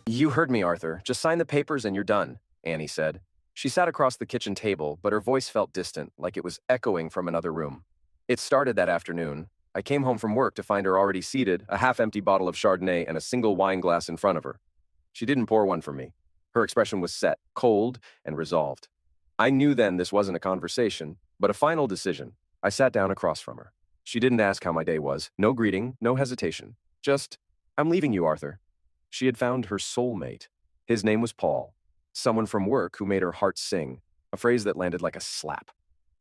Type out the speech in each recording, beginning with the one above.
You heard me, Arthur. Just sign the papers and you're done, Annie said. She sat across the kitchen table, but her voice felt distant, like it was echoing from another room. It started that afternoon. I came home from work to find her already seated, a half-empty bottle of Chardonnay and a single wine glass in front of her. She didn't pour one for me. Her expression was set, cold, and resolved. I knew then this wasn't a conversation, but a final decision. I sat down across from her. She didn't ask how my day was. No greeting, no hesitation. Just, "I'm leaving you, Arthur." She had found her soulmate. His name was Paul, someone from work who made her heart sing, a phrase that landed like a slap.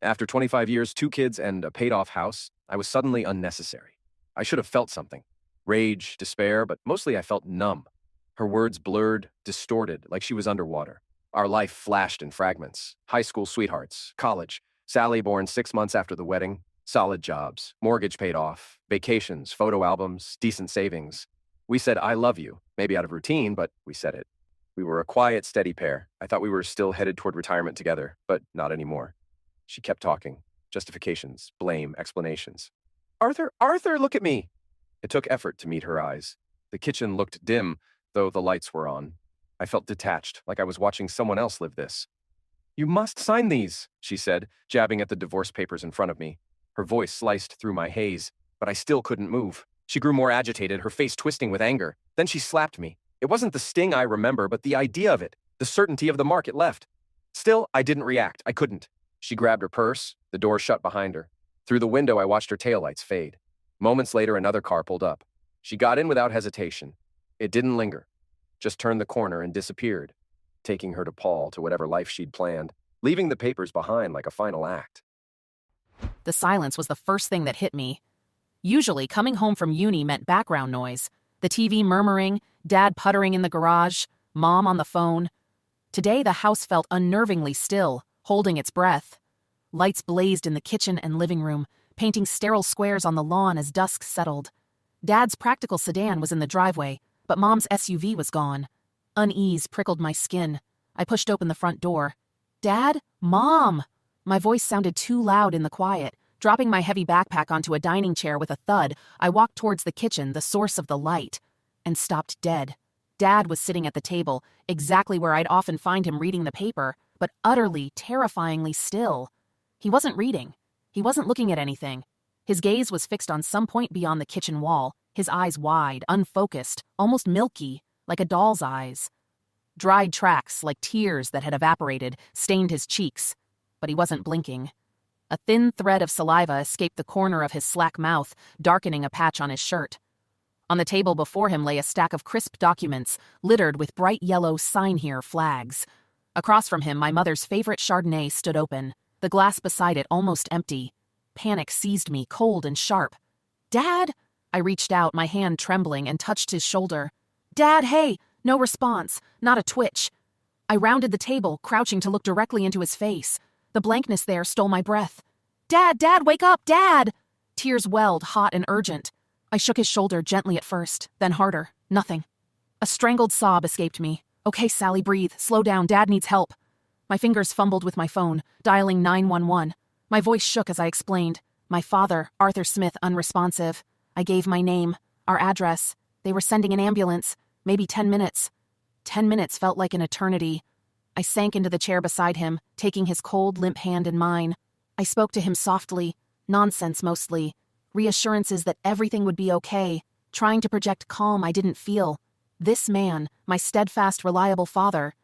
After 25 years, 2 kids, and a paid-off house, I was suddenly unnecessary. I should have felt something. Rage, despair, but mostly I felt numb. Her words blurred, distorted, like she was underwater. Our life flashed in fragments. High school sweethearts, college, Sally born 6 months after the wedding, solid jobs, mortgage paid off, vacations, photo albums, decent savings. We said, "I love you," maybe out of routine, but we said it. We were a quiet, steady pair. I thought we were still headed toward retirement together, but not anymore. She kept talking. Justifications, blame, explanations. Arthur, look at me!" It took effort to meet her eyes. The kitchen looked dim, though the lights were on. I felt detached, like I was watching someone else live this. "You must sign these," she said, jabbing at the divorce papers in front of me. Her voice sliced through my haze, but I still couldn't move. She grew more agitated, her face twisting with anger. Then she slapped me. It wasn't the sting I remember, but the idea of it, the certainty of the mark it left. Still, I didn't react. I couldn't. She grabbed her purse, the door shut behind her. Through the window, I watched her taillights fade. Moments later, another car pulled up. She got in without hesitation. It didn't linger. Just turned the corner and disappeared, taking her to Paul, to whatever life she'd planned, leaving the papers behind like a final act. The silence was the first thing that hit me. Usually, coming home from uni meant background noise. The TV murmuring, Dad puttering in the garage, Mom on the phone. Today, the house felt unnervingly still, holding its breath. Lights blazed in the kitchen and living room, painting sterile squares on the lawn as dusk settled. Dad's practical sedan was in the driveway, but Mom's SUV was gone. Unease prickled my skin. I pushed open the front door. "Dad? Mom!" My voice sounded too loud in the quiet. Dropping my heavy backpack onto a dining chair with a thud, I walked towards the kitchen, the source of the light, and stopped dead. Dad was sitting at the table, exactly where I'd often find him reading the paper, but utterly, terrifyingly still. He wasn't reading. He wasn't looking at anything. His gaze was fixed on some point beyond the kitchen wall, his eyes wide, unfocused, almost milky, like a doll's eyes. Dried tracks, like tears that had evaporated, stained his cheeks, but he wasn't blinking. A thin thread of saliva escaped the corner of his slack mouth, darkening a patch on his shirt. On the table before him lay a stack of crisp documents, littered with bright yellow "Sign Here" flags. Across from him, my mother's favorite Chardonnay stood open, the glass beside it almost empty. Panic seized me, cold and sharp. "Dad?" I reached out, my hand trembling, and touched his shoulder. "Dad, hey!" No response, not a twitch. I rounded the table, crouching to look directly into his face. The blankness there stole my breath. "Dad, wake up, Dad!" Tears welled, hot and urgent. I shook his shoulder gently at first, then harder. Nothing. A strangled sob escaped me. "Okay, Sally, breathe. Slow down. Dad needs help." My fingers fumbled with my phone, dialing 911. My voice shook as I explained. My father, Arthur Smith, unresponsive. I gave my name, our address. They were sending an ambulance. Maybe 10 minutes. 10 minutes felt like an eternity. I sank into the chair beside him, taking his cold, limp hand in mine. I spoke to him softly, nonsense mostly, reassurances that everything would be okay, trying to project calm I didn't feel. This man, my steadfast, reliable father.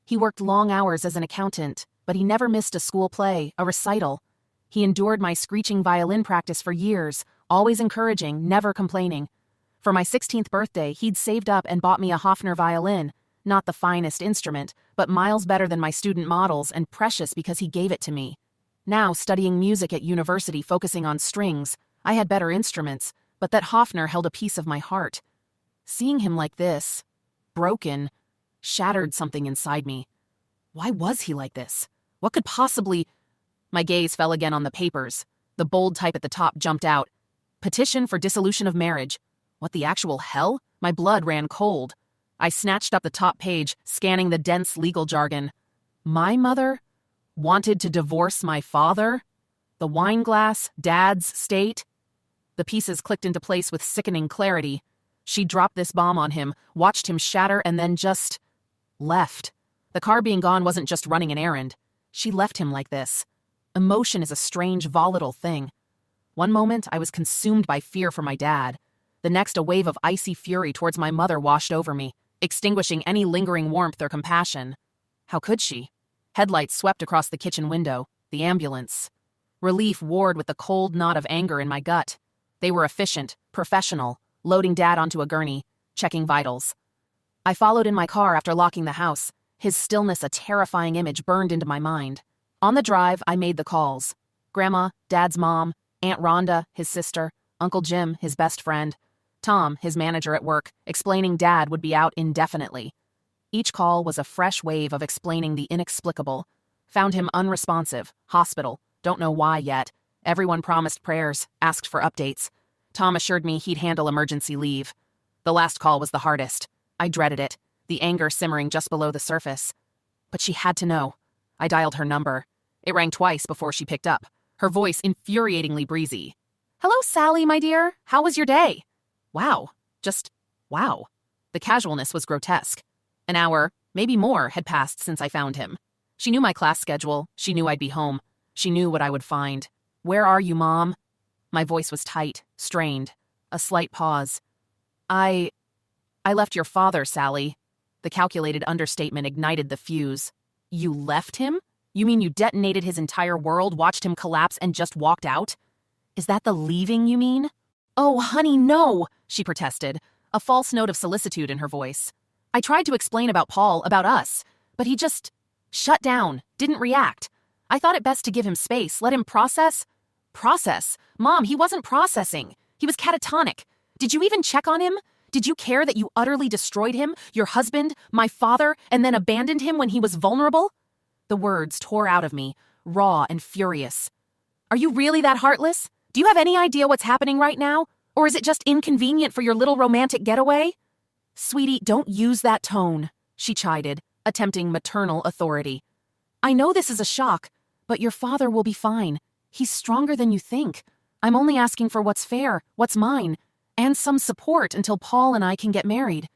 He worked long hours as an accountant, but he never missed a school play, a recital. He endured my screeching violin practice for years, always encouraging, never complaining. For my 16th birthday, he'd saved up and bought me a Hofner violin, not the finest instrument, but miles better than my student models and precious because he gave it to me. Now, studying music at university focusing on strings, I had better instruments, but that Hofner held a piece of my heart. Seeing him like this, broken, shattered something inside me. Why was he like this? What could possibly... My gaze fell again on the papers. The bold type at the top jumped out. Petition for dissolution of marriage. What the actual hell? My blood ran cold. I snatched up the top page, scanning the dense legal jargon. My mother wanted to divorce my father? The wine glass, Dad's state? The pieces clicked into place with sickening clarity. She dropped this bomb on him, watched him shatter, and then just left. The car being gone wasn't just running an errand. She left him like this. Emotion is a strange, volatile thing. One moment, I was consumed by fear for my dad. The next, a wave of icy fury towards my mother washed over me, extinguishing any lingering warmth or compassion. How could she? Headlights swept across the kitchen window, the ambulance. Relief warred with the cold knot of anger in my gut. They were efficient, professional, loading Dad onto a gurney, checking vitals. I followed in my car after locking the house. His stillness, a terrifying image, burned into my mind. On the drive, I made the calls. Grandma, Dad's mom, Aunt Rhonda, his sister, Uncle Jim, his best friend, Tom, his manager at work, explaining Dad would be out indefinitely. Each call was a fresh wave of explaining the inexplicable. Found him unresponsive, hospital, don't know why yet. Everyone promised prayers, asked for updates. Tom assured me he'd handle emergency leave. The last call was the hardest. I dreaded it, the anger simmering just below the surface. But she had to know. I dialed her number. It rang twice before she picked up, her voice infuriatingly breezy. "Hello, Sally, my dear. How was your day?" Wow. Just wow. The casualness was grotesque. An hour, maybe more, had passed since I found him. She knew my class schedule. She knew I'd be home. She knew what I would find. "Where are you, Mom?" My voice was tight, strained. A slight pause. I left your father, Sally." The calculated understatement ignited the fuse. "You left him? You mean you detonated his entire world, watched him collapse, and just walked out? Is that the leaving you mean?" "Oh, honey, no," she protested, a false note of solicitude in her voice. "I tried to explain about Paul, about us, but he just shut down, didn't react. I thought it best to give him space, let him process." "Process? Mom, he wasn't processing. He was catatonic. Did you even check on him? Did you care that you utterly destroyed him, your husband, my father, and then abandoned him when he was vulnerable?" The words tore out of me, raw and furious. "Are you really that heartless? Do you have any idea what's happening right now? Or is it just inconvenient for your little romantic getaway?" "Sweetie, don't use that tone," she chided, attempting maternal authority. "I know this is a shock, but your father will be fine. He's stronger than you think. I'm only asking for what's fair, what's mine, and some support until Paul and I can get married."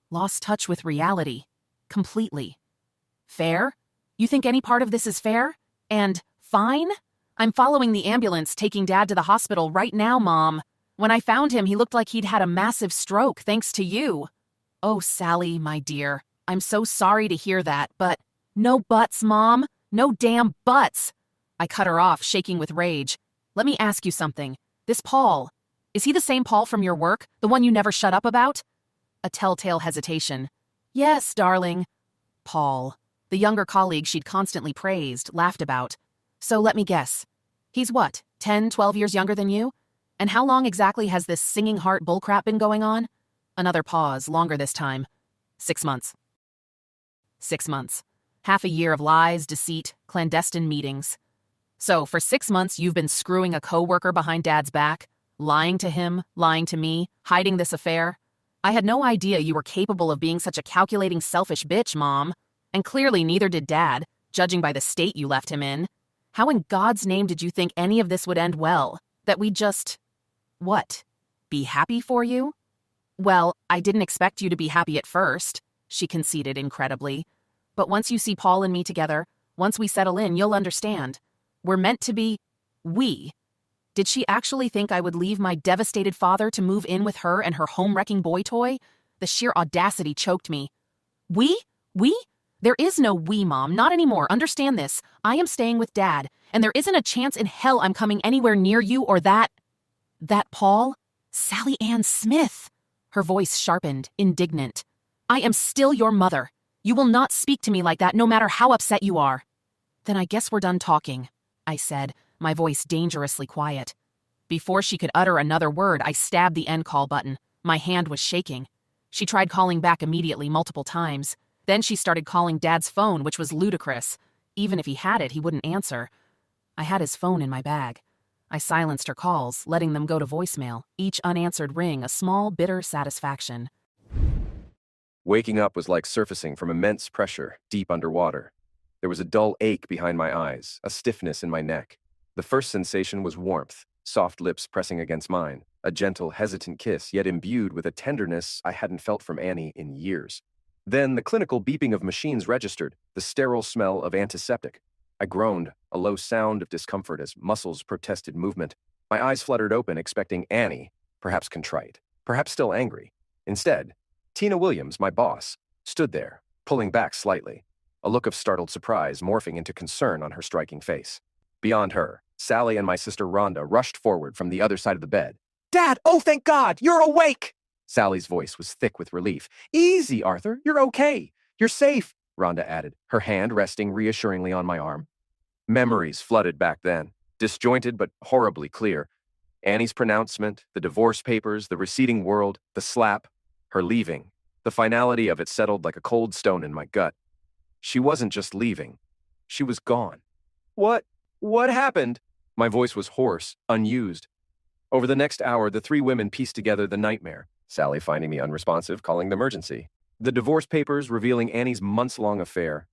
Lost touch with reality. Completely. Fair? You think any part of this is fair? And fine? I'm following the ambulance, taking Dad to the hospital right now, Mom. When I found him, he looked like he'd had a massive stroke, thanks to you. "Oh, Sally, my dear, I'm so sorry to hear that, but—" "No buts, Mom. No damn buts." I cut her off, shaking with rage. "Let me ask you something. This Paul, is he the same Paul from your work, the one you never shut up about?" A telltale hesitation. "Yes, darling." Paul, the younger colleague she'd constantly praised, laughed about. "So let me guess. He's what, 10, 12 years younger than you? And how long exactly has this singing heart bullcrap been going on?" Another pause, longer this time. 6 months. 6 months. Half a year of lies, deceit, clandestine meetings. "So, for 6 months you've been screwing a coworker behind Dad's back? Lying to him, lying to me, hiding this affair? I had no idea you were capable of being such a calculating, selfish bitch, Mom. And clearly neither did Dad, judging by the state you left him in. How in God's name did you think any of this would end well? That we'd just... what? Be happy for you?" "Well, I didn't expect you to be happy at first," she conceded incredibly. "But once you see Paul and me together, once we settle in, you'll understand. We're meant to be... we." Did she actually think I would leave my devastated father to move in with her and her home-wrecking boy toy? The sheer audacity choked me. "We? We? There is no we, Mom, not anymore. Understand this. I am staying with Dad, and there isn't a chance in hell I'm coming anywhere near you or that Paul? Sally Ann Smith." Her voice sharpened, indignant. "I am still your mother. You will not speak to me like that no matter how upset you are." "Then I guess we're done talking," I said, my voice dangerously quiet. Before she could utter another word, I stabbed the end call button. My hand was shaking. She tried calling back immediately multiple times. Then she started calling Dad's phone, which was ludicrous. Even if he had it, he wouldn't answer. I had his phone in my bag. I silenced her calls, letting them go to voicemail, each unanswered ring a small, bitter satisfaction. Waking up was like surfacing from immense pressure, deep underwater. There was a dull ache behind my eyes, a stiffness in my neck. The first sensation was warmth, soft lips pressing against mine, a gentle, hesitant kiss, yet imbued with a tenderness I hadn't felt from Annie in years. Then the clinical beeping of machines registered, the sterile smell of antiseptic. I groaned, a low sound of discomfort as muscles protested movement. My eyes fluttered open, expecting Annie, perhaps contrite, perhaps still angry. Instead, Tina Williams, my boss, stood there, pulling back slightly, a look of startled surprise morphing into concern on her striking face. Beyond her, Sally and my sister Rhonda rushed forward from the other side of the bed. "Dad, oh thank God, you're awake!" Sally's voice was thick with relief. "Easy, Arthur, you're okay. You're safe," Rhonda added, her hand resting reassuringly on my arm. Memories flooded back then, disjointed but horribly clear. Annie's pronouncement, the divorce papers, the receding world, the slap, her leaving. The finality of it settled like a cold stone in my gut. She wasn't just leaving. She was gone. What happened?" My voice was hoarse, unused. Over the next hour, the three women pieced together the nightmare. Sally finding me unresponsive, calling the emergency. The divorce papers revealing Annie's months-long affair.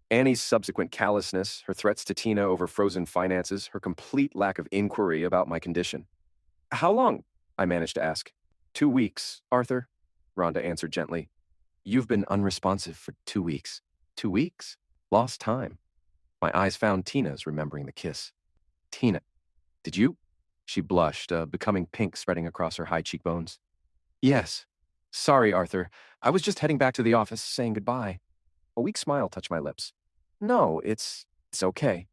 Annie's subsequent callousness, her threats to Tina over frozen finances, her complete lack of inquiry about my condition. "How long?" I managed to ask. "2 weeks, Arthur," Rhonda answered gently. "You've been unresponsive for 2 weeks. 2 weeks? Lost time." My eyes found Tina's, remembering the kiss. "Tina, did you?" She blushed, a becoming pink spreading across her high cheekbones. "Yes. Sorry, Arthur. I was just heading back to the office, saying goodbye." A weak smile touched my lips. "No, it's okay.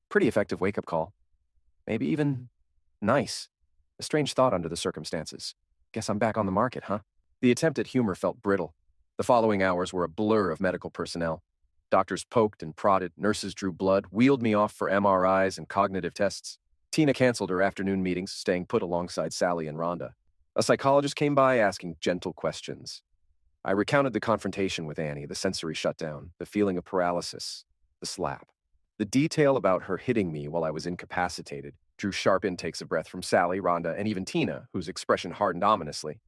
Pretty effective wake-up call. Maybe even nice. A strange thought under the circumstances. Guess I'm back on the market, huh?" The attempt at humor felt brittle. The following hours were a blur of medical personnel. Doctors poked and prodded, nurses drew blood, wheeled me off for MRIs and cognitive tests. Tina canceled her afternoon meetings, staying put alongside Sally and Rhonda. A psychologist came by asking gentle questions. I recounted the confrontation with Annie, the sensory shutdown, the feeling of paralysis, the slap. The detail about her hitting me while I was incapacitated drew sharp intakes of breath from Sally, Rhonda, and even Tina, whose expression hardened ominously.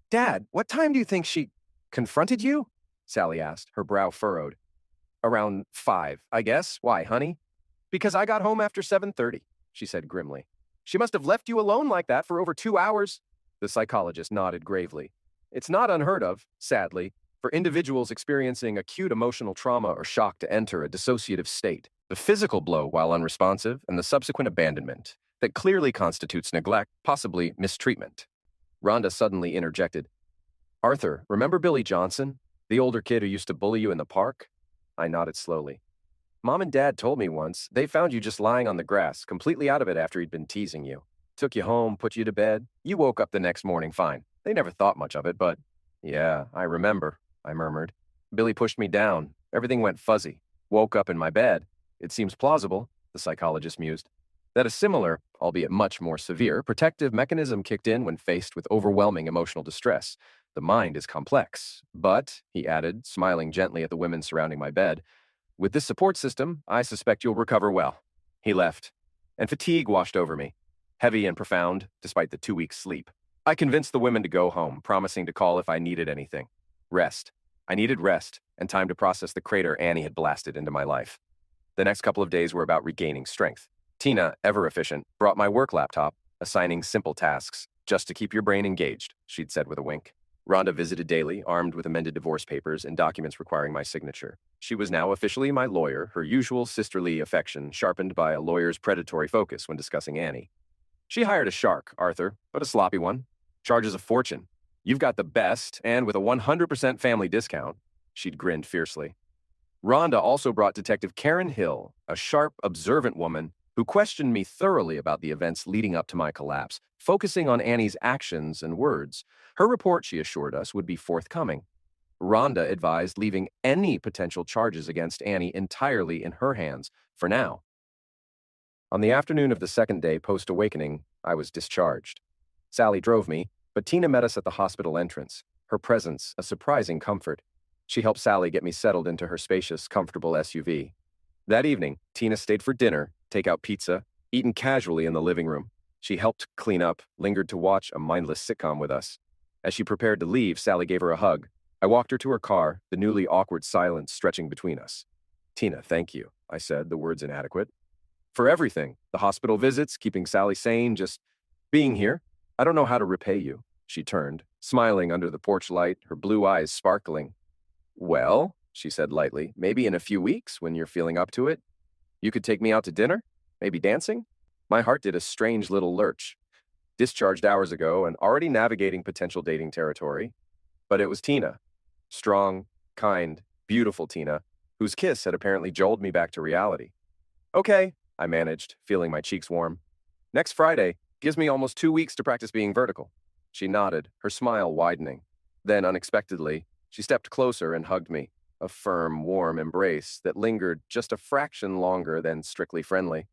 "Dad, what time do you think she confronted you?" Sally asked, her brow furrowed. "Around 5, I guess. Why, honey?" "Because I got home after 7:30, she said grimly. "She must have left you alone like that for over 2 hours. The psychologist nodded gravely. It's not unheard of, sadly, for individuals experiencing acute emotional trauma or shock to enter a dissociative state. The physical blow while unresponsive and the subsequent abandonment that clearly constitutes neglect, possibly mistreatment. Rhonda suddenly interjected. "Arthur, remember Billy Johnson, the older kid who used to bully you in the park?" I nodded slowly. "Mom and Dad told me once they found you just lying on the grass, completely out of it after he'd been teasing you. Took you home, put you to bed. You woke up the next morning fine. They never thought much of it, but..." "Yeah, I remember," I murmured. "Billy pushed me down. Everything went fuzzy. Woke up in my bed. It seems plausible," the psychologist mused, "that a similar, albeit much more severe, protective mechanism kicked in when faced with overwhelming emotional distress. The mind is complex, but," he added, smiling gently at the women surrounding my bed, "with this support system, I suspect you'll recover well." He left, and fatigue washed over me, heavy and profound, despite the 2 weeks' sleep. I convinced the women to go home, promising to call if I needed anything. Rest. I needed rest, and time to process the crater Annie had blasted into my life. The next couple of days were about regaining strength. Tina, ever efficient, brought my work laptop, assigning simple tasks, just to keep your brain engaged, she'd said with a wink. Rhonda visited daily, armed with amended divorce papers and documents requiring my signature. She was now officially my lawyer, her usual sisterly affection sharpened by a lawyer's predatory focus when discussing Annie. She hired a shark, Arthur, but a sloppy one. Charges a fortune. "You've got the best, and with a 100% family discount." She'd grinned fiercely. Rhonda also brought Detective Karen Hill, a sharp, observant woman who questioned me thoroughly about the events leading up to my collapse, focusing on Annie's actions and words. Her report, she assured us, would be forthcoming. Rhonda advised leaving any potential charges against Annie entirely in her hands, for now. On the afternoon of the second day post-awakening, I was discharged. Sally drove me, but Tina met us at the hospital entrance, her presence a surprising comfort. She helped Sally get me settled into her spacious, comfortable SUV. That evening, Tina stayed for dinner, take out pizza, eaten casually in the living room. She helped clean up, lingered to watch a mindless sitcom with us. As she prepared to leave, Sally gave her a hug. I walked her to her car, the newly awkward silence stretching between us. "Tina, thank you," I said, the words inadequate. For everything, the hospital visits, keeping Sally sane, just being here. I don't know how to repay you. She turned, smiling under the porch light, her blue eyes sparkling. Well, she said lightly, maybe in a few weeks when you're feeling up to it. You could take me out to dinner? Maybe dancing? My heart did a strange little lurch. Discharged hours ago and already navigating potential dating territory. But it was Tina. Strong, kind, beautiful Tina, whose kiss had apparently jolted me back to reality. Okay, I managed, feeling my cheeks warm. Next Friday gives me almost 2 weeks to practice being vertical. She nodded, her smile widening. Then, unexpectedly, she stepped closer and hugged me, a firm, warm embrace that lingered just a fraction longer than strictly friendly.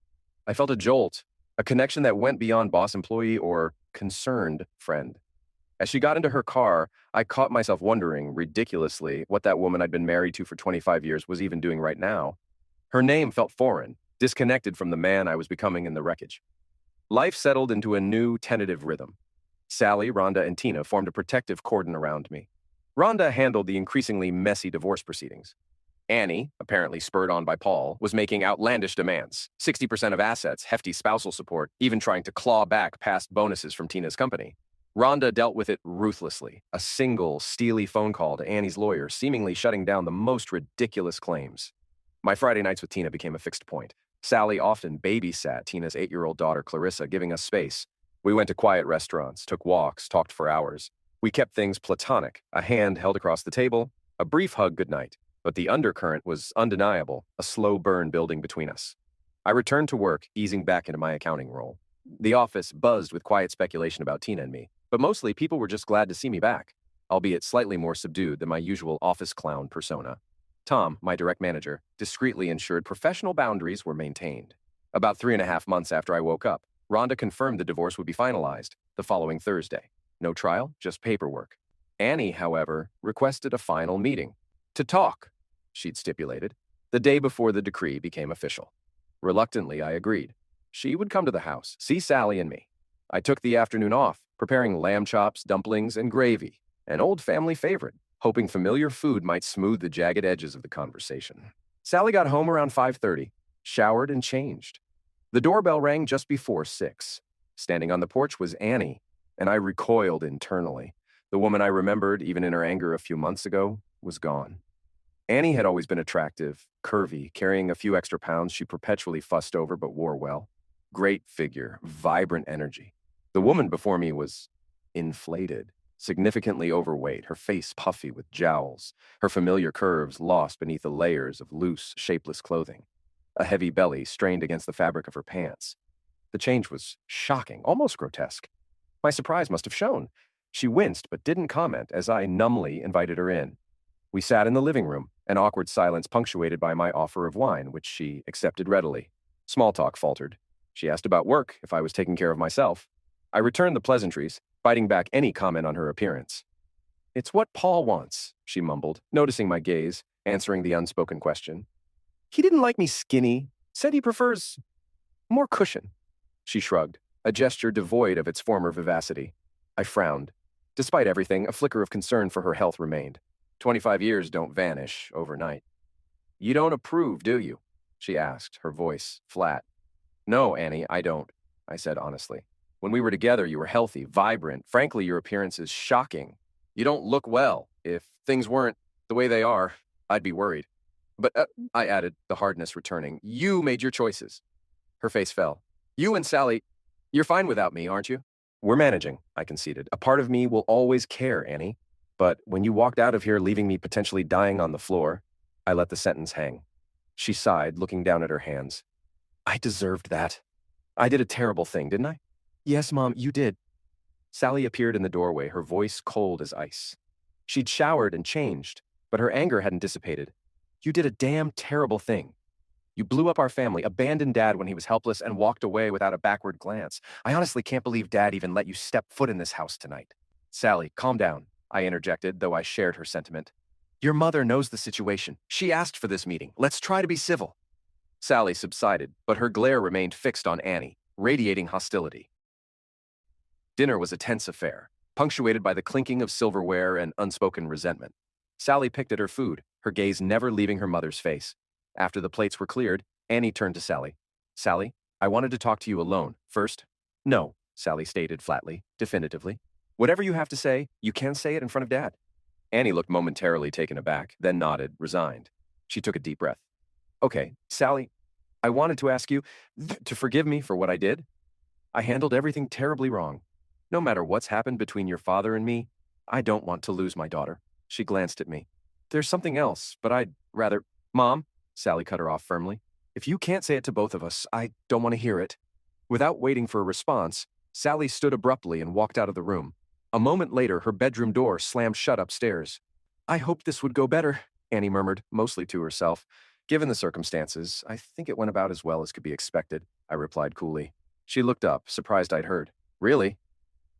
I felt a jolt, a connection that went beyond boss-employee or concerned friend. As she got into her car, I caught myself wondering, ridiculously, what that woman I'd been married to for 25 years was even doing right now. Her name felt foreign, disconnected from the man I was becoming in the wreckage. Life settled into a new, tentative rhythm. Sally, Rhonda, and Tina formed a protective cordon around me. Rhonda handled the increasingly messy divorce proceedings. Annie, apparently spurred on by Paul, was making outlandish demands, 60% of assets, hefty spousal support, even trying to claw back past bonuses from Tina's company. Rhonda dealt with it ruthlessly, a single, steely phone call to Annie's lawyer, seemingly shutting down the most ridiculous claims. My Friday nights with Tina became a fixed point. Sally often babysat Tina's 8-year-old daughter, Clarissa, giving us space. We went to quiet restaurants, took walks, talked for hours. We kept things platonic, a hand held across the table, a brief hug goodnight. But the undercurrent was undeniable, a slow burn building between us. I returned to work, easing back into my accounting role. The office buzzed with quiet speculation about Tina and me, but mostly people were just glad to see me back, albeit slightly more subdued than my usual office clown persona. Tom, my direct manager, discreetly ensured professional boundaries were maintained. About 3.5 months after I woke up, Rhonda confirmed the divorce would be finalized the following Thursday. No trial, just paperwork. Annie, however, requested a final meeting. To talk, she'd stipulated, the day before the decree became official. Reluctantly, I agreed. She would come to the house, see Sally and me. I took the afternoon off, preparing lamb chops, dumplings, and gravy, an old family favorite, hoping familiar food might smooth the jagged edges of the conversation. Sally got home around 5:30, showered and changed. The doorbell rang just before 6. Standing on the porch was Annie, and I recoiled internally. The woman I remembered, even in her anger a few months ago, was gone. Annie had always been attractive, curvy, carrying a few extra pounds she perpetually fussed over but wore well. Great figure, vibrant energy. The woman before me was inflated, significantly overweight, her face puffy with jowls, her familiar curves lost beneath the layers of loose, shapeless clothing. A heavy belly strained against the fabric of her pants. The change was shocking, almost grotesque. My surprise must have shown. She winced but didn't comment as I numbly invited her in. We sat in the living room, an awkward silence punctuated by my offer of wine, which she accepted readily. Small talk faltered. She asked about work, if I was taking care of myself. I returned the pleasantries, biting back any comment on her appearance. It's what Paul wants, she mumbled, noticing my gaze, answering the unspoken question. He didn't like me skinny, said he prefers more cushion. She shrugged, a gesture devoid of its former vivacity. I frowned. Despite everything, a flicker of concern for her health remained. 25 years don't vanish overnight. You don't approve, do you? She asked, her voice flat. No, Annie, I don't, I said honestly. When we were together, you were healthy, vibrant. Frankly, your appearance is shocking. You don't look well. If things weren't the way they are, I'd be worried. But, I added, the hardness returning, you made your choices. Her face fell. You and Sally, you're fine without me, aren't you? We're managing, I conceded. A part of me will always care, Annie. But when you walked out of here leaving me potentially dying on the floor, I let the sentence hang. She sighed, looking down at her hands. I deserved that. I did a terrible thing, didn't I? Yes, Mom, you did. Sally appeared in the doorway, her voice cold as ice. She'd showered and changed, but her anger hadn't dissipated. You did a damn terrible thing. You blew up our family, abandoned Dad when he was helpless, and walked away without a backward glance. I honestly can't believe Dad even let you step foot in this house tonight. Sally, calm down, I interjected, though I shared her sentiment. Your mother knows the situation. She asked for this meeting. Let's try to be civil. Sally subsided, but her glare remained fixed on Annie, radiating hostility. Dinner was a tense affair, punctuated by the clinking of silverware and unspoken resentment. Sally picked at her food, her gaze never leaving her mother's face. After the plates were cleared, Annie turned to Sally. Sally, I wanted to talk to you alone first. No, Sally stated flatly, definitively. Whatever you have to say, you can say it in front of Dad. Annie looked momentarily taken aback, then nodded, resigned. She took a deep breath. Okay, Sally, I wanted to ask you to forgive me for what I did. I handled everything terribly wrong. No matter what's happened between your father and me, I don't want to lose my daughter. She glanced at me. There's something else, but I'd rather. Mom, Sally cut her off firmly. If you can't say it to both of us, I don't want to hear it. Without waiting for a response, Sally stood abruptly and walked out of the room. A moment later, her bedroom door slammed shut upstairs. I hoped this would go better, Annie murmured, mostly to herself. Given the circumstances, I think it went about as well as could be expected, I replied coolly. She looked up, surprised I'd heard. Really?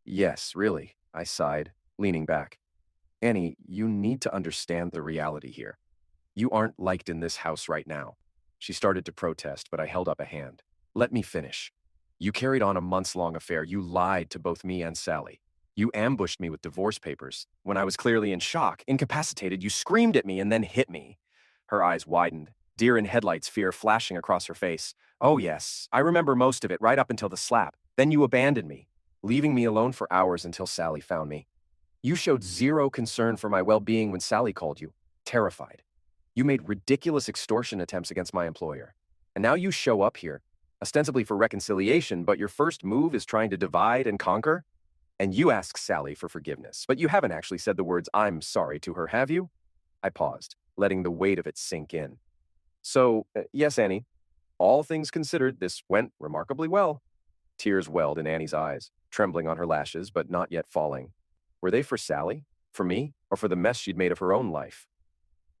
Yes, really, I sighed, leaning back. Annie, you need to understand the reality here. You aren't liked in this house right now. She started to protest, but I held up a hand. Let me finish. You carried on a months-long affair. You lied to both me and Sally. You ambushed me with divorce papers. When I was clearly in shock, incapacitated, you screamed at me and then hit me. Her eyes widened, deer in headlights fear flashing across her face. Oh yes, I remember most of it right up until the slap. Then you abandoned me, leaving me alone for hours until Sally found me. You showed zero concern for my well-being when Sally called you, terrified. You made ridiculous extortion attempts against my employer. And now you show up here, ostensibly for reconciliation, but your first move is trying to divide and conquer? And you ask Sally for forgiveness, but you haven't actually said the words "I'm sorry" to her, have you? I paused, letting the weight of it sink in. So, yes, Annie, all things considered, this went remarkably well. Tears welled in Annie's eyes, trembling on her lashes, but not yet falling. Were they for Sally? For me? Or for the mess she'd made of her own life?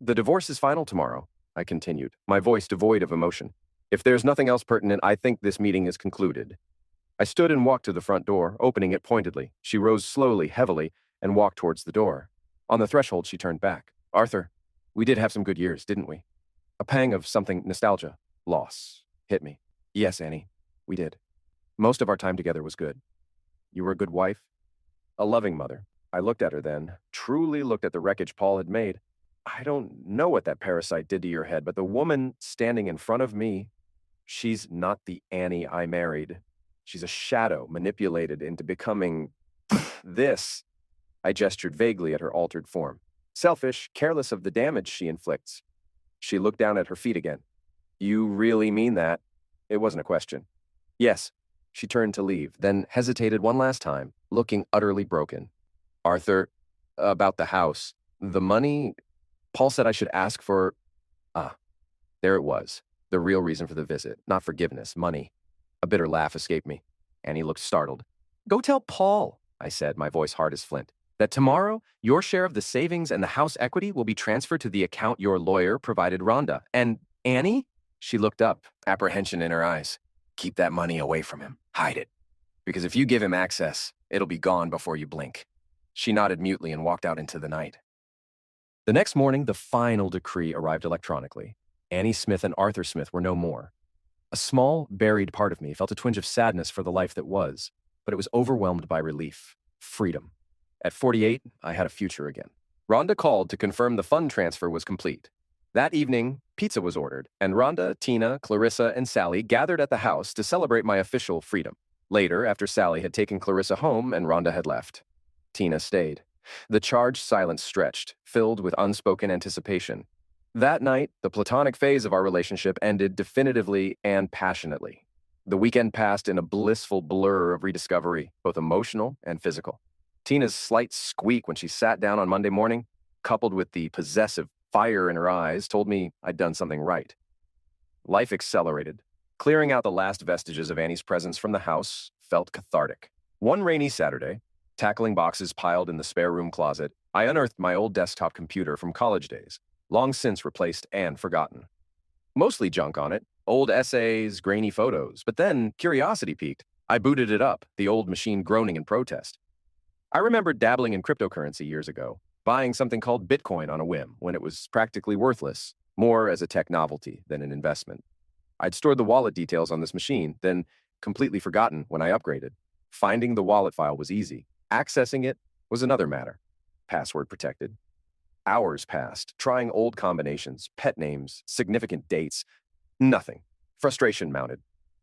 The divorce is final tomorrow, I continued, my voice devoid of emotion. If there's nothing else pertinent, I think this meeting is concluded. I stood and walked to the front door, opening it pointedly. She rose slowly, heavily, and walked towards the door. On the threshold, she turned back. Arthur, we did have some good years, didn't we? A pang of something nostalgia, loss, hit me. Yes, Annie, we did. Most of our time together was good. You were a good wife, a loving mother. I looked at her then, truly looked at the wreckage Paul had made. I don't know what that parasite did to your head, but the woman standing in front of me, she's not the Annie I married. She's a shadow manipulated into becoming this. I gestured vaguely at her altered form. Selfish, careless of the damage she inflicts. She looked down at her feet again. You really mean that? It wasn't a question. Yes. She turned to leave, then hesitated one last time, looking utterly broken. Arthur, about the house. The money? Paul said I should ask for... Ah, there it was. The real reason for the visit. Not forgiveness, money. A bitter laugh escaped me. Annie looked startled. Go tell Paul, I said, my voice hard as flint, that tomorrow your share of the savings and the house equity will be transferred to the account your lawyer provided Rhonda. And Annie? She looked up, apprehension in her eyes. Keep that money away from him. Hide it. Because if you give him access, it'll be gone before you blink. She nodded mutely and walked out into the night. The next morning, the final decree arrived electronically. Annie Smith and Arthur Smith were no more. A small, buried part of me felt a twinge of sadness for the life that was, but it was overwhelmed by relief. Freedom. At 48, I had a future again. Rhonda called to confirm the fund transfer was complete. That evening, pizza was ordered, and Rhonda, Tina, Clarissa, and Sally gathered at the house to celebrate my official freedom. Later, after Sally had taken Clarissa home and Rhonda had left, Tina stayed. The charged silence stretched, filled with unspoken anticipation. That night, the platonic phase of our relationship ended definitively and passionately. The weekend passed in a blissful blur of rediscovery, both emotional and physical. Tina's slight squeak when she sat down on Monday morning, coupled with the possessive fire in her eyes, told me I'd done something right. Life accelerated. Clearing out the last vestiges of Annie's presence from the house felt cathartic. One rainy Saturday, tackling boxes piled in the spare room closet, I unearthed my old desktop computer from college days, long since replaced and forgotten. Mostly junk on it, old essays, grainy photos, but then curiosity piqued. I booted it up, the old machine groaning in protest. I remembered dabbling in cryptocurrency years ago, buying something called Bitcoin on a whim when it was practically worthless, more as a tech novelty than an investment. I'd stored the wallet details on this machine, then completely forgotten when I upgraded. Finding the wallet file was easy. Accessing it was another matter. Password protected. Hours passed, trying old combinations, pet names, significant dates. Nothing. Frustration mounted.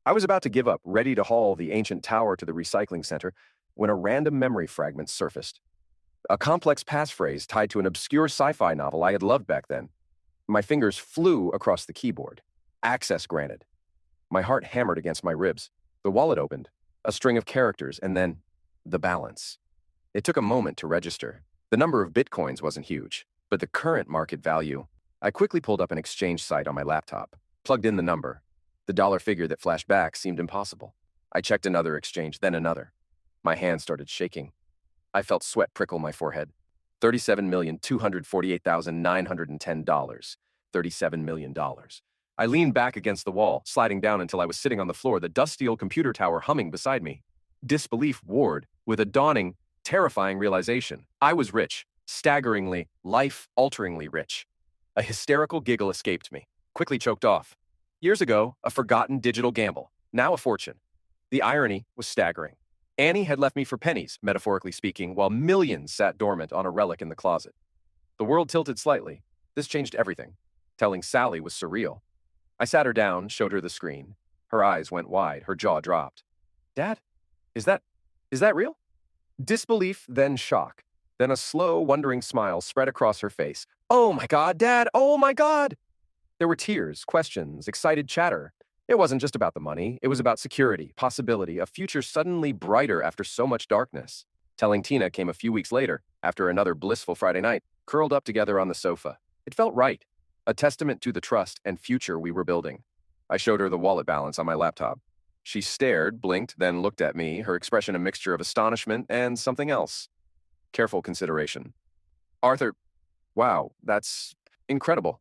I was about to give up, ready to haul the ancient tower to the recycling center, when a random memory fragment surfaced. A complex passphrase tied to an obscure sci-fi novel I had loved back then. My fingers flew across the keyboard. Access granted. My heart hammered against my ribs. The wallet opened. A string of characters, and then the balance. It took a moment to register. The number of bitcoins wasn't huge, but the current market value. I quickly pulled up an exchange site on my laptop, plugged in the number. The dollar figure that flashed back seemed impossible. I checked another exchange, then another. My hand started shaking. I felt sweat prickle my forehead. $37,248,910. $37 million. I leaned back against the wall, sliding down until I was sitting on the floor, the dusty old computer tower humming beside me. Disbelief warred with a dawning, terrifying realization. I was rich, staggeringly, life-alteringly rich. A hysterical giggle escaped me, quickly choked off. Years ago, a forgotten digital gamble, now a fortune. The irony was staggering. Annie had left me for pennies, metaphorically speaking, while millions sat dormant on a relic in the closet. The world tilted slightly. This changed everything. Telling Sally was surreal. I sat her down, showed her the screen. Her eyes went wide, her jaw dropped. Dad, is that real? Disbelief, then shock. Then a slow, wondering smile spread across her face. Oh my God, Dad, oh my God! There were tears, questions, excited chatter. It wasn't just about the money. It was about security, possibility, a future suddenly brighter after so much darkness. Telling Tina came a few weeks later, after another blissful Friday night, curled up together on the sofa. It felt right. A testament to the trust and future we were building. I showed her the wallet balance on my laptop. She stared, blinked, then looked at me, her expression a mixture of astonishment and something else. Careful consideration. Arthur, wow, that's incredible.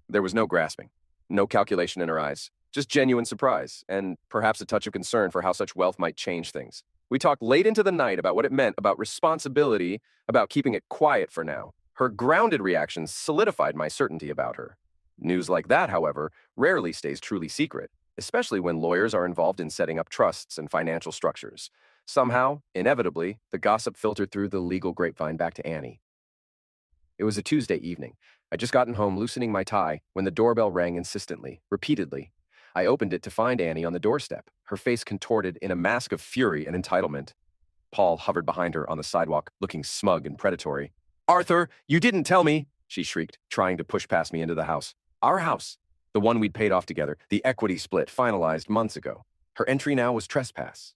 There was no grasping, no calculation in her eyes, just genuine surprise, and perhaps a touch of concern for how such wealth might change things. We talked late into the night about what it meant, about responsibility, about keeping it quiet for now. Her grounded reactions solidified my certainty about her. News like that, however, rarely stays truly secret, especially when lawyers are involved in setting up trusts and financial structures. Somehow, inevitably, the gossip filtered through the legal grapevine back to Annie. It was a Tuesday evening. I'd just gotten home loosening my tie when the doorbell rang insistently, repeatedly. I opened it to find Annie on the doorstep, her face contorted in a mask of fury and entitlement. Paul hovered behind her on the sidewalk, looking smug and predatory. Arthur, you didn't tell me, she shrieked, trying to push past me into the house. Our house. The one we'd paid off together, the equity split finalized months ago. Her entry now was trespass.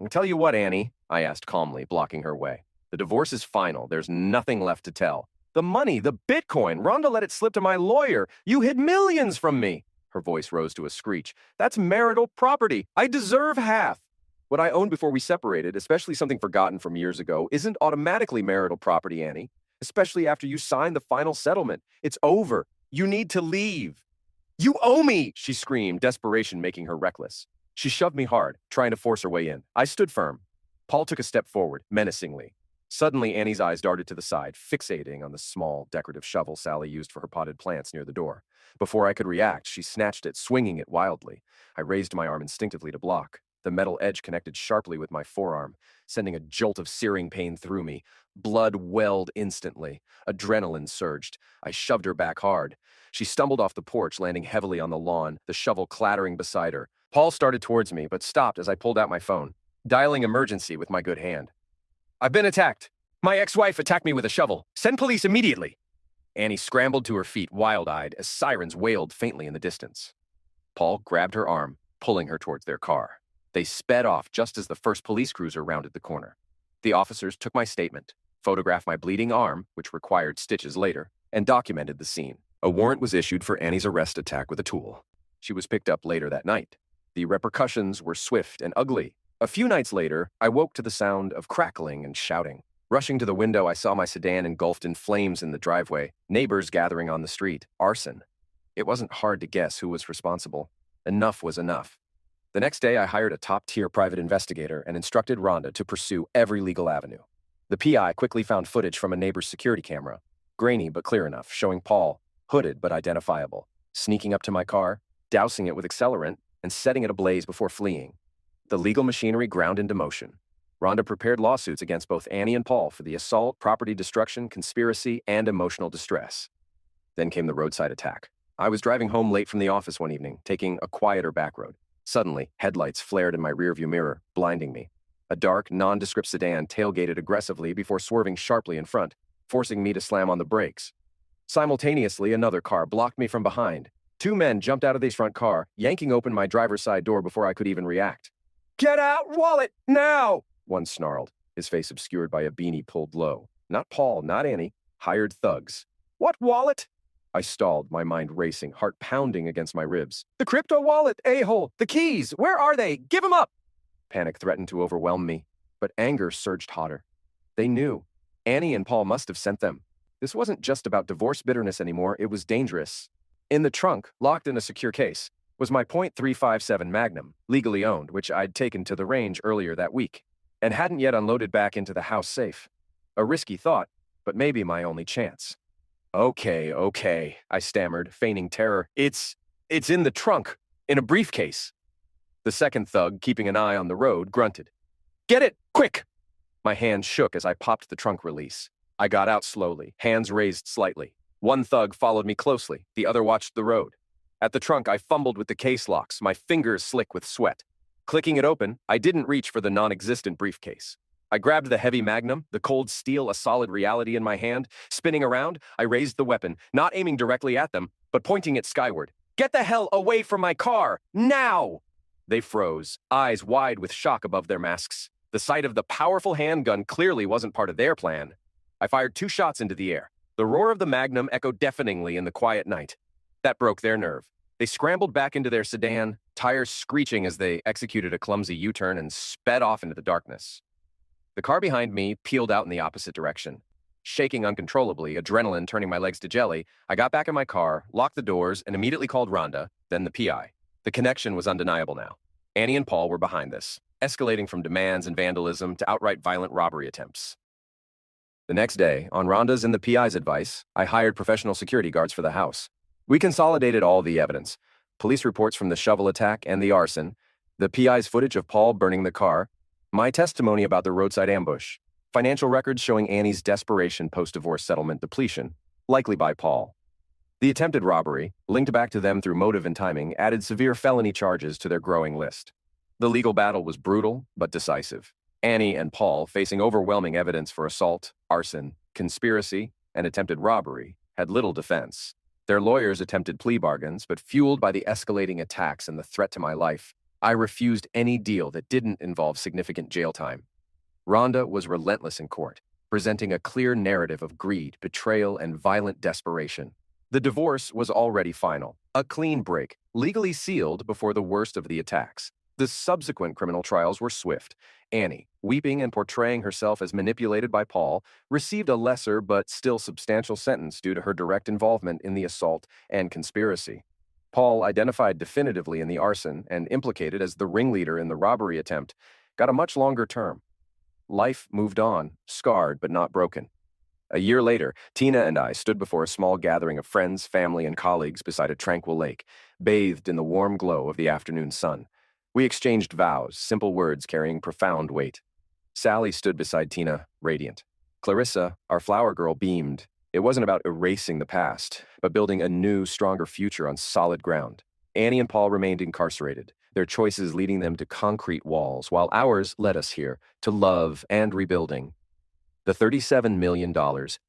Tell you what, Annie, I asked calmly, blocking her way. The divorce is final. There's nothing left to tell. The money, the Bitcoin, Rhonda let it slip to my lawyer. You hid millions from me. Her voice rose to a screech. That's marital property. I deserve half. What I owned before we separated, especially something forgotten from years ago, isn't automatically marital property, Annie. Especially after you signed the final settlement. It's over. You need to leave. You owe me, she screamed, desperation making her reckless. She shoved me hard, trying to force her way in. I stood firm. Paul took a step forward, menacingly. Suddenly, Annie's eyes darted to the side, fixating on the small, decorative shovel Sally used for her potted plants near the door. Before I could react, she snatched it, swinging it wildly. I raised my arm instinctively to block. The metal edge connected sharply with my forearm, sending a jolt of searing pain through me. Blood welled instantly. Adrenaline surged. I shoved her back hard. She stumbled off the porch, landing heavily on the lawn, the shovel clattering beside her. Paul started towards me, but stopped as I pulled out my phone, dialing emergency with my good hand. I've been attacked. My ex-wife attacked me with a shovel. Send police immediately. Annie scrambled to her feet, wild-eyed, as sirens wailed faintly in the distance. Paul grabbed her arm, pulling her towards their car. They sped off just as the first police cruiser rounded the corner. The officers took my statement, photographed my bleeding arm, which required stitches later, and documented the scene. A warrant was issued for Annie's arrest attack with a tool. She was picked up later that night. The repercussions were swift and ugly. A few nights later, I woke to the sound of crackling and shouting. Rushing to the window, I saw my sedan engulfed in flames in the driveway, neighbors gathering on the street, arson. It wasn't hard to guess who was responsible. Enough was enough. The next day, I hired a top-tier private investigator and instructed Rhonda to pursue every legal avenue. The PI quickly found footage from a neighbor's security camera, grainy but clear enough, showing Paul, hooded but identifiable, sneaking up to my car, dousing it with accelerant, and setting it ablaze before fleeing. The legal machinery ground into motion. Rhonda prepared lawsuits against both Annie and Paul for the assault, property destruction, conspiracy, and emotional distress. Then came the roadside attack. I was driving home late from the office one evening, taking a quieter back road. Suddenly, headlights flared in my rearview mirror, blinding me. A dark, nondescript sedan tailgated aggressively before swerving sharply in front, forcing me to slam on the brakes. Simultaneously, another car blocked me from behind. Two men jumped out of the front car, yanking open my driver's side door before I could even react. "Get out, wallet, now!" one snarled, his face obscured by a beanie pulled low. Not Paul, not Annie, hired thugs. "What wallet?" I stalled, my mind racing, heart pounding against my ribs. "The crypto wallet, a-hole! The keys! Where are they? Give 'em up!" Panic threatened to overwhelm me, but anger surged hotter. They knew. Annie and Paul must have sent them. This wasn't just about divorce bitterness anymore, it was dangerous. In the trunk, locked in a secure case, was my .357 Magnum, legally owned, which I'd taken to the range earlier that week, and hadn't yet unloaded back into the house safe. A risky thought, but maybe my only chance. Okay, I stammered, feigning terror. It's in the trunk, in a briefcase. The second thug, keeping an eye on the road, grunted. "Get it, quick!" My hand shook as I popped the trunk release. I got out slowly, hands raised slightly. One thug followed me closely, the other watched the road. At the trunk, I fumbled with the case locks, my fingers slick with sweat. Clicking it open, I didn't reach for the non-existent briefcase. I grabbed the heavy Magnum, the cold steel a solid reality in my hand. Spinning around, I raised the weapon, not aiming directly at them, but pointing it skyward. "Get the hell away from my car, now!" They froze, eyes wide with shock above their masks. The sight of the powerful handgun clearly wasn't part of their plan. I fired 2 shots into the air. The roar of the Magnum echoed deafeningly in the quiet night. That broke their nerve. They scrambled back into their sedan, tires screeching as they executed a clumsy U-turn and sped off into the darkness. The car behind me peeled out in the opposite direction. Shaking uncontrollably, adrenaline turning my legs to jelly, I got back in my car, locked the doors, and immediately called Rhonda, then the PI. The connection was undeniable now. Annie and Paul were behind this, escalating from demands and vandalism to outright violent robbery attempts. The next day, on Rhonda's and the PI's advice, I hired professional security guards for the house. We consolidated all the evidence, police reports from the shovel attack and the arson, the PI's footage of Paul burning the car, my testimony about the roadside ambush, financial records showing Annie's desperation post-divorce settlement depletion, likely by Paul. The attempted robbery, linked back to them through motive and timing, added severe felony charges to their growing list. The legal battle was brutal, but decisive. Annie and Paul, facing overwhelming evidence for assault, arson, conspiracy, and attempted robbery, had little defense. Their lawyers attempted plea bargains, but fueled by the escalating attacks and the threat to my life, I refused any deal that didn't involve significant jail time. Rhonda was relentless in court, presenting a clear narrative of greed, betrayal, and violent desperation. The divorce was already final, a clean break, legally sealed before the worst of the attacks. The subsequent criminal trials were swift. Annie, weeping and portraying herself as manipulated by Paul, received a lesser but still substantial sentence due to her direct involvement in the assault and conspiracy. Paul, identified definitively in the arson and implicated as the ringleader in the robbery attempt, got a much longer term. Life moved on, scarred but not broken. A year later, Tina and I stood before a small gathering of friends, family, and colleagues beside a tranquil lake, bathed in the warm glow of the afternoon sun. We exchanged vows, simple words carrying profound weight. Sally stood beside Tina, radiant. Clarissa, our flower girl, beamed. It wasn't about erasing the past, but building a new, stronger future on solid ground. Annie and Paul remained incarcerated, their choices leading them to concrete walls, while ours led us here, to love and rebuilding. The $37 million,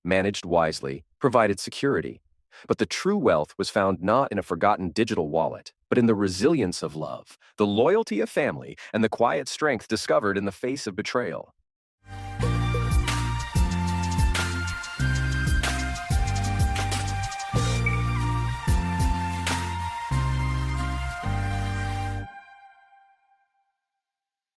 managed wisely, provided security. But the true wealth was found not in a forgotten digital wallet, but in the resilience of love, the loyalty of family, and the quiet strength discovered in the face of betrayal.